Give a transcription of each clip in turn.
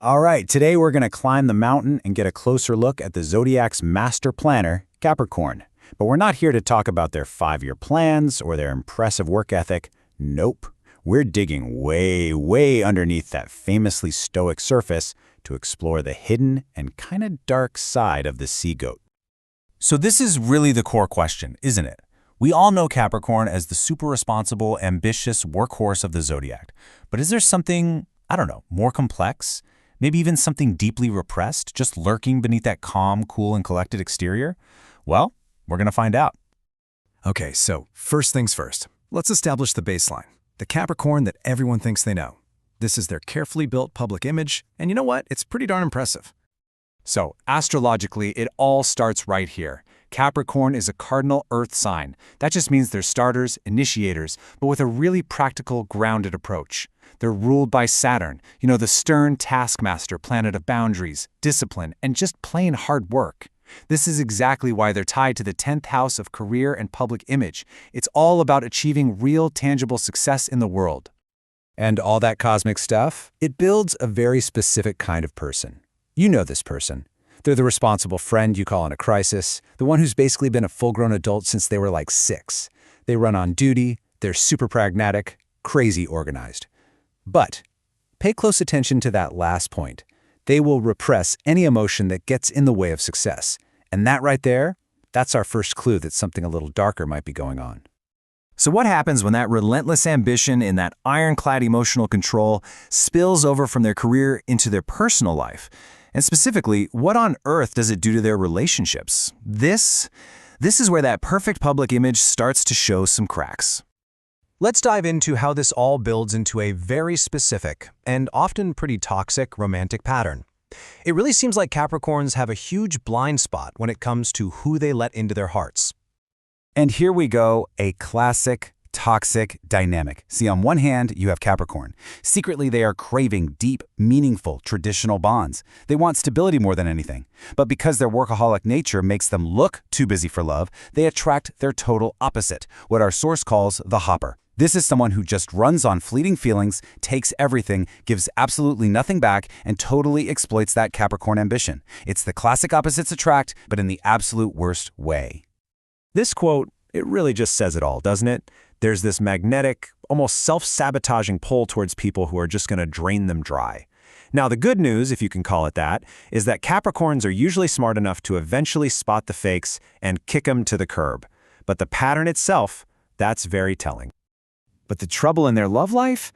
All right, today we're going to climb the mountain and get a closer look at the zodiac's master planner, Capricorn. But we're not here to talk about their 5-year plans or their impressive work ethic. Nope. We're digging way, way underneath that famously stoic surface to explore the hidden and kind of dark side of the sea goat. So this is really the core question, isn't it? We all know Capricorn as the super responsible, ambitious workhorse of the zodiac. But is there something, more complex? Maybe even something deeply repressed, just lurking beneath that calm, cool, and collected exterior? Well, we're going to find out. Okay, so first things first. Let's establish the baseline. The Capricorn that everyone thinks they know. This is their carefully built public image, and you know what? It's pretty darn impressive. So, astrologically, it all starts right here. Capricorn is a cardinal earth sign. That just means they're starters, initiators, but with a really practical, grounded approach. They're ruled by Saturn, the stern taskmaster planet of boundaries, discipline, and just plain hard work. This is exactly why they're tied to the 10th house of career and public image. It's all about achieving real, tangible success in the world. And all that cosmic stuff, it builds a very specific kind of person. You know this person. They're the responsible friend you call in a crisis, the one who's basically been a full-grown adult since they were like 6. They run on duty, they're super pragmatic, crazy organized. But pay close attention to that last point. They will repress any emotion that gets in the way of success. And that right there, that's our first clue that something a little darker might be going on. So what happens when that relentless ambition and that ironclad emotional control spills over from their career into their personal life? And specifically, what on earth does it do to their relationships? This is where that perfect public image starts to show some cracks. Let's dive into how this all builds into a very specific and often pretty toxic romantic pattern. It really seems like Capricorns have a huge blind spot when it comes to who they let into their hearts. And here we go, a classic toxic dynamic. See, on one hand, you have Capricorn. Secretly, they are craving deep, meaningful, traditional bonds. They want stability more than anything. But because their workaholic nature makes them look too busy for love, they attract their total opposite, what our source calls the hopper. This is someone who just runs on fleeting feelings, takes everything, gives absolutely nothing back, and totally exploits that Capricorn ambition. It's the classic opposites attract, but in the absolute worst way. This quote, it really just says it all, doesn't it? There's this magnetic, almost self-sabotaging pull towards people who are just going to drain them dry. Now, the good news, if you can call it that, is that Capricorns are usually smart enough to eventually spot the fakes and kick them to the curb. But the pattern itself, that's very telling. But the trouble in their love life?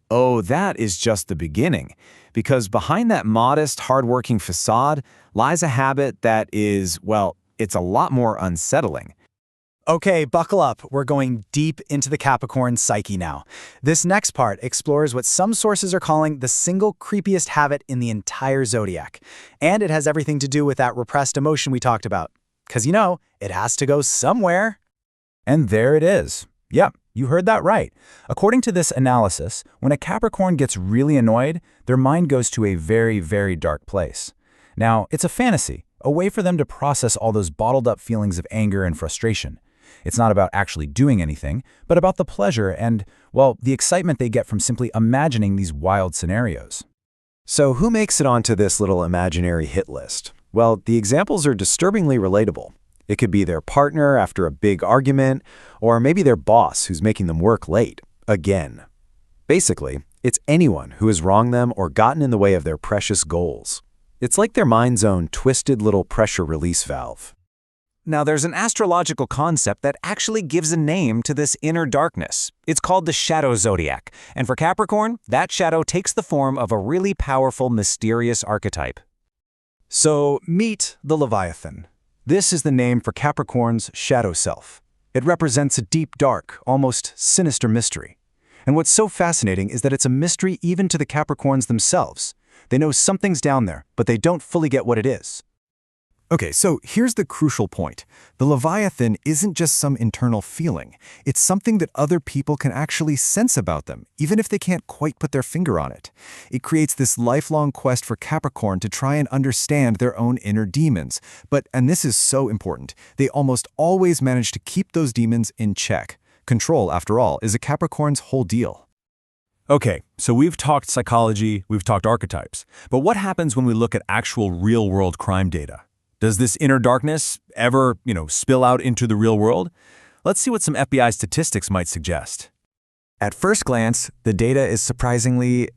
Oh, that is just the beginning. Because behind that modest, hardworking facade lies a habit that is, well, it's a lot more unsettling. Okay, buckle up. We're going deep into the Capricorn psyche now. This next part explores what some sources are calling the single creepiest habit in the entire zodiac. And it has everything to do with that repressed emotion we talked about. 'Cause it has to go somewhere. And there it is. Yep, you heard that right. According to this analysis, when a Capricorn gets really annoyed, their mind goes to a very, very dark place. Now, it's a fantasy, a way for them to process all those bottled up feelings of anger and frustration. It's not about actually doing anything, but about the pleasure and, well, the excitement they get from simply imagining these wild scenarios. So who makes it onto this little imaginary hit list? Well, the examples are disturbingly relatable. It could be their partner after a big argument, or maybe their boss who's making them work late, again. Basically, it's anyone who has wronged them or gotten in the way of their precious goals. It's like their mind's own twisted little pressure release valve. Now, there's an astrological concept that actually gives a name to this inner darkness. It's called the shadow zodiac. And for Capricorn, that shadow takes the form of a really powerful, mysterious archetype. So, meet the Leviathan. This is the name for Capricorn's shadow self. It represents a deep, dark, almost sinister mystery. And what's so fascinating is that it's a mystery even to the Capricorns themselves. They know something's down there, but they don't fully get what it is. Okay, so here's the crucial point. The Leviathan isn't just some internal feeling. It's something that other people can actually sense about them, even if they can't quite put their finger on it. It creates this lifelong quest for Capricorn to try and understand their own inner demons. But, and this is so important, they almost always manage to keep those demons in check. Control, after all, is a Capricorn's whole deal. Okay, so we've talked psychology, we've talked archetypes, but what happens when we look at actual real-world crime data? Does this inner darkness ever, spill out into the real world? Let's see what some FBI statistics might suggest. At first glance, the data is surprisingly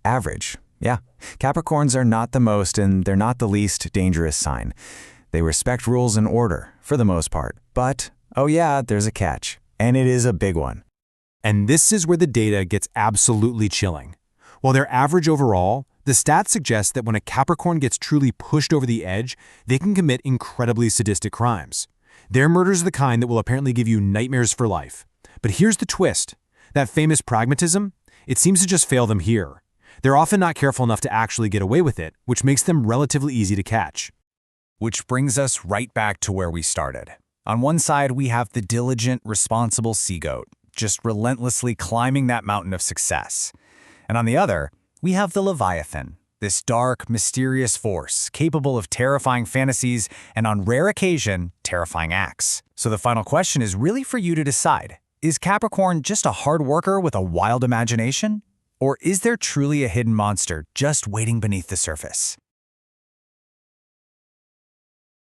average. Yeah, Capricorns are not the most and they're not the least dangerous sign. They respect rules and order, for the most part. But, oh yeah, there's a catch. And it is a big one. And this is where the data gets absolutely chilling. While they're average overall, the stats suggest that when a Capricorn gets truly pushed over the edge, they can commit incredibly sadistic crimes. Their murders are the kind that will apparently give you nightmares for life. But here's the twist. That famous pragmatism, it seems to just fail them here. They're often not careful enough to actually get away with it, which makes them relatively easy to catch. Which brings us right back to where we started. On one side, we have the diligent, responsible sea goat, just relentlessly climbing that mountain of success. And on the other, we have the Leviathan, this dark, mysterious force capable of terrifying fantasies and, on rare occasion, terrifying acts. So the final question is really for you to decide. Is Capricorn just a hard worker with a wild imagination? Or is there truly a hidden monster just waiting beneath the surface?